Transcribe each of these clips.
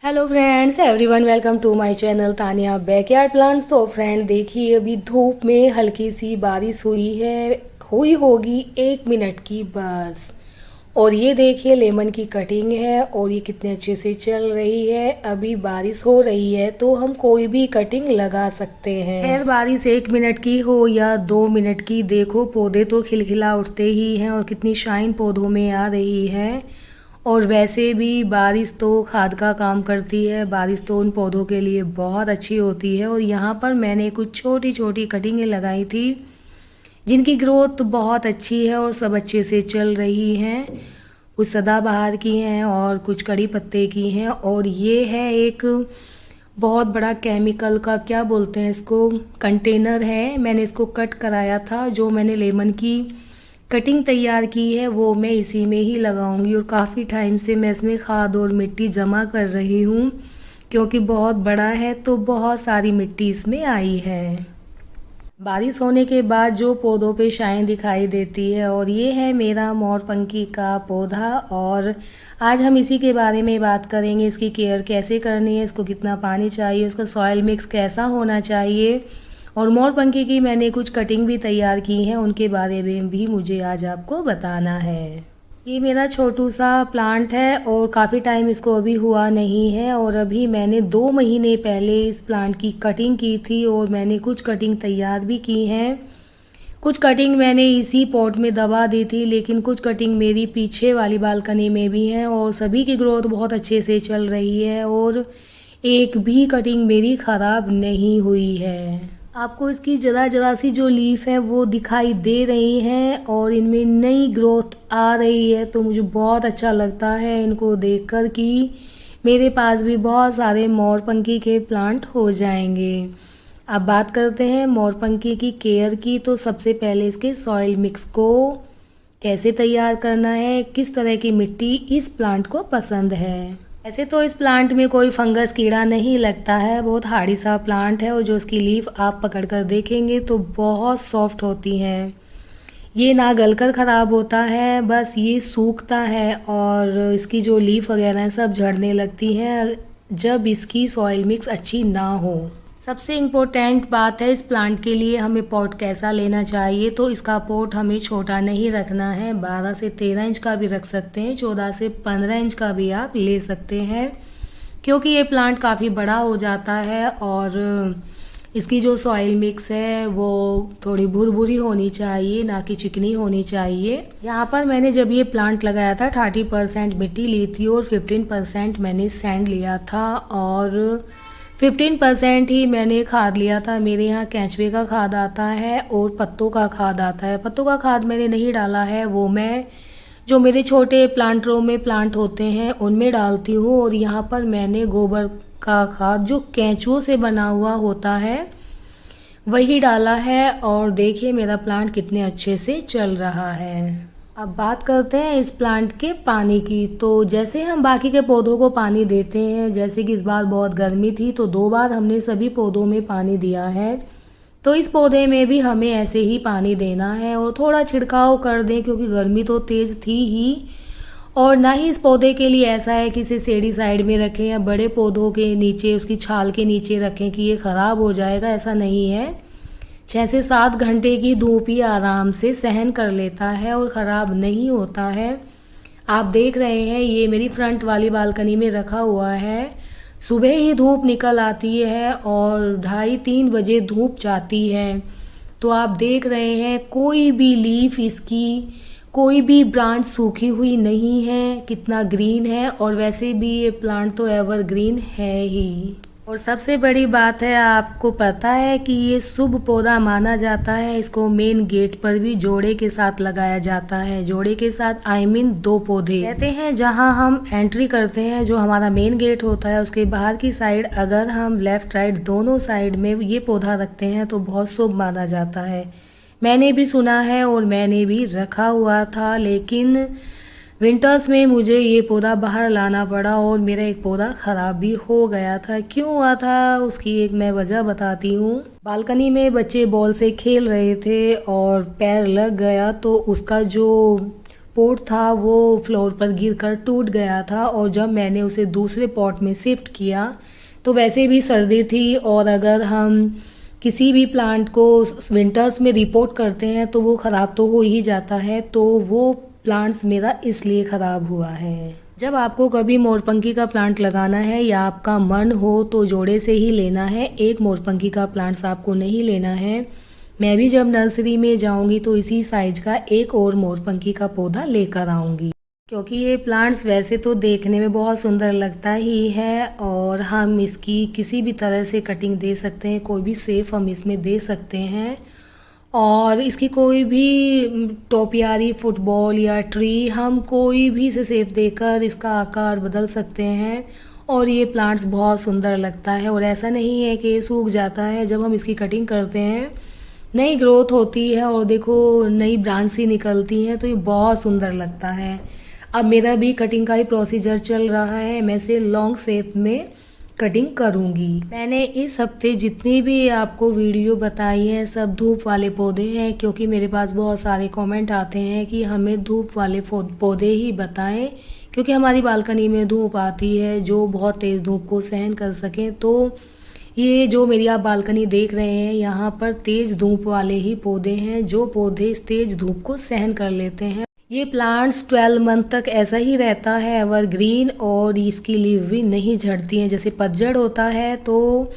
Hello friends, everyone welcome to my channel Tania backyard plants. तो friend देखिए, अभी धूप में हल्की सी बारिश हुई होगी 1 मिनट की बस। और ये देखिए लेमन की कटिंग है और ये कितने अच्छे से चल रही है। अभी बारिश हो रही है तो हम कोई भी कटिंग लगा सकते हैं। खैर बारिश 1 मिनट की हो या 2 मिनट की, देखो पौधे तो खिलखिला उठते ही हैं और कितनी शाइन पौधों में आ रही है। और वैसे भी बारिश तो खाद का काम करती है, बारिश तो उन पौधों के लिए बहुत अच्छी होती है। और यहाँ पर मैंने कुछ छोटी छोटी कटिंगें लगाई थी जिनकी ग्रोथ बहुत अच्छी है और सब अच्छे से चल रही हैं। कुछ सदाबहार की हैं और कुछ कड़ी पत्ते की हैं। और ये है एक बहुत बड़ा केमिकल का, क्या बोलते हैं इसको, कंटेनर है। मैंने इसको कट कराया था। जो मैंने लेमन की कटिंग तैयार की है वो मैं इसी में ही लगाऊंगी। और काफ़ी टाइम से मैं इसमें खाद और मिट्टी जमा कर रही हूँ क्योंकि बहुत बड़ा है तो बहुत सारी मिट्टी इसमें आई है। बारिश होने के बाद जो पौधों पे शाइन दिखाई देती है, और ये है मेरा मोरपंखी का पौधा। और आज हम इसी के बारे में बात करेंगे, इसकी केयर कैसे करनी है, इसको कितना पानी चाहिए, उसका सॉइल मिक्स कैसा होना चाहिए। और मोरपंखी की मैंने कुछ कटिंग भी तैयार की हैं, उनके बारे में भी मुझे आज आपको बताना है। ये मेरा छोटू सा प्लांट है और काफ़ी टाइम इसको अभी हुआ नहीं है। और अभी मैंने 2 महीने पहले इस प्लांट की कटिंग की थी और मैंने कुछ कटिंग तैयार भी की हैं। कुछ कटिंग मैंने इसी पॉट में दबा दी थी, लेकिन कुछ कटिंग मेरी पीछे वाली बालकनी में भी हैं और सभी की ग्रोथ बहुत अच्छे से चल रही है और एक भी कटिंग मेरी ख़राब नहीं हुई है। आपको इसकी ज़रा ज़रा सी जो लीफ है वो दिखाई दे रही हैं और इनमें नई ग्रोथ आ रही है, तो मुझे बहुत अच्छा लगता है इनको देखकर कि मेरे पास भी बहुत सारे मोरपंखी के प्लांट हो जाएंगे। अब बात करते हैं मोरपंखी की केयर की। तो सबसे पहले इसके सॉइल मिक्स को कैसे तैयार करना है, किस तरह की मिट्टी इस प्लांट को पसंद है। ऐसे तो इस प्लांट में कोई फंगस कीड़ा नहीं लगता है, बहुत हार्डी सा प्लांट है। और जो इसकी लीफ आप पकड़ कर देखेंगे तो बहुत सॉफ्ट होती हैं। ये ना गलकर ख़राब होता है, बस ये सूखता है और इसकी जो लीफ वगैरह है सब झड़ने लगती हैं जब इसकी सॉइल मिक्स अच्छी ना हो। सबसे इम्पोर्टेंट बात है इस प्लांट के लिए हमें पॉट कैसा लेना चाहिए। तो इसका पॉट हमें छोटा नहीं रखना है, 12 से 13 इंच का भी रख सकते हैं, 14 से 15 इंच का भी आप ले सकते हैं, क्योंकि ये प्लांट काफ़ी बड़ा हो जाता है। और इसकी जो सॉइल मिक्स है वो थोड़ी भुरभुरी होनी चाहिए, ना कि चिकनी होनी चाहिए। यहाँ पर मैंने जब ये प्लांट लगाया था 30% मिट्टी ली थी और 15% मैंने सैंड लिया था और 15% ही मैंने खाद लिया था। मेरे यहाँ केंचुए का खाद आता है और पत्तों का खाद आता है। पत्तों का खाद मैंने नहीं डाला है, वो मैं जो मेरे छोटे प्लांटरों में प्लांट होते हैं उनमें डालती हूँ। और यहाँ पर मैंने गोबर का खाद जो केंचुओं से बना हुआ होता है वही डाला है। और देखिए मेरा प्लांट कितने अच्छे से चल रहा है। अब बात करते हैं इस प्लांट के पानी की। तो जैसे हम बाकी के पौधों को पानी देते हैं, जैसे कि इस बार बहुत गर्मी थी तो 2 बार हमने सभी पौधों में पानी दिया है, तो इस पौधे में भी हमें ऐसे ही पानी देना है। और थोड़ा छिड़काव कर दें क्योंकि गर्मी तो तेज़ थी ही। और ना ही इस पौधे के लिए ऐसा है कि इसे सीढ़ी साइड में रखें या बड़े पौधों के नीचे, उसकी छाल के नीचे रखें कि ये ख़राब हो जाएगा, ऐसा नहीं है। 6 से 7 घंटे की धूप ही आराम से सहन कर लेता है और ख़राब नहीं होता है। आप देख रहे हैं ये मेरी फ्रंट वाली बालकनी में रखा हुआ है। सुबह ही धूप निकल आती है और 2:30-3 बजे धूप जाती है। तो आप देख रहे हैं कोई भी लीफ इसकी, कोई भी ब्रांच सूखी हुई नहीं है, कितना ग्रीन है। और वैसे भी ये प्लांट तो एवरग्रीन है ही। और सबसे बड़ी बात है, आपको पता है कि ये शुभ पौधा माना जाता है। इसको मेन गेट पर भी जोड़े के साथ लगाया जाता है। जोड़े के साथ आई मीन 2 पौधे कहते हैं। जहां हम एंट्री करते हैं, जो हमारा मेन गेट होता है, उसके बाहर की साइड अगर हम लेफ्ट राइट दोनों साइड में ये पौधा रखते हैं तो बहुत शुभ माना जाता है। मैंने भी सुना है और मैंने भी रखा हुआ था, लेकिन विंटर्स में मुझे ये पौधा बाहर लाना पड़ा और मेरा एक पौधा ख़राब भी हो गया था। क्यों हुआ था उसकी एक मैं वजह बताती हूँ। बालकनी में बच्चे बॉल से खेल रहे थे और पैर लग गया, तो उसका जो पॉट था वो फ्लोर पर गिरकर टूट गया था, और जब मैंने उसे दूसरे पॉट में शिफ्ट किया तो वैसे भी सर्दी थी, और अगर हम किसी भी प्लांट को विंटर्स में रिपोर्ट करते हैं तो वो ख़राब तो हो ही जाता है। तो वो प्लांट्स मेरा इसलिए ख़राब हुआ है। जब आपको कभी मोरपंखी का प्लांट लगाना है या आपका मन हो तो जोड़े से ही लेना है, एक मोरपंखी का प्लांट्स आपको नहीं लेना है। मैं भी जब नर्सरी में जाऊंगी तो इसी साइज का एक और मोरपंखी का पौधा लेकर आऊंगी, क्योंकि ये प्लांट्स वैसे तो देखने में बहुत सुंदर लगता ही है, और हम इसकी किसी भी तरह से कटिंग दे सकते हैं, कोई भी शेप हम इसमें दे सकते हैं। और इसकी कोई भी टोपियारी, फुटबॉल या ट्री, हम कोई भी इसे शेप देकर इसका आकार बदल सकते हैं, और ये प्लांट्स बहुत सुंदर लगता है। और ऐसा नहीं है कि ये सूख जाता है, जब हम इसकी कटिंग करते हैं नई ग्रोथ होती है, और देखो नई ब्रांच सी निकलती हैं, तो ये बहुत सुंदर लगता है। अब मेरा भी कटिंग का ही प्रोसीजर चल रहा है, मैं इसे लॉन्ग शेप में कटिंग करूंगी। मैंने इस हफ्ते जितनी भी आपको वीडियो बताई है सब धूप वाले पौधे हैं, क्योंकि मेरे पास बहुत सारे कमेंट आते हैं कि हमें धूप वाले पौधे ही बताएं, क्योंकि हमारी बालकनी में धूप आती है जो बहुत तेज़ धूप को सहन कर सकें। तो ये जो मेरी आप बालकनी देख रहे हैं, यहाँ पर तेज़ धूप वाले ही पौधे हैं, जो पौधे इस तेज़ धूप को सहन कर लेते हैं। ये प्लांट्स 12 मंथ तक ऐसा ही रहता है, एवरग्रीन, और इसकी लीव भी नहीं झड़ती हैं जैसे पतझड़ होता है। तो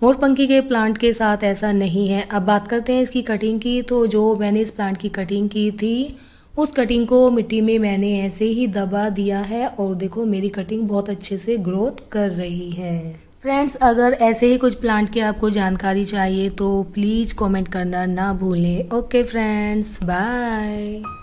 मोरपंखी के प्लांट के साथ ऐसा नहीं है। अब बात करते हैं इसकी कटिंग की। तो जो मैंने इस प्लांट की कटिंग की थी, उस कटिंग को मिट्टी में मैंने ऐसे ही दबा दिया है, और देखो मेरी कटिंग बहुत अच्छे से ग्रोथ कर रही है। फ्रेंड्स, अगर ऐसे ही कुछ प्लांट की आपको जानकारी चाहिए तो प्लीज़ कमेंट करना ना भूलें। Okay friends, bye.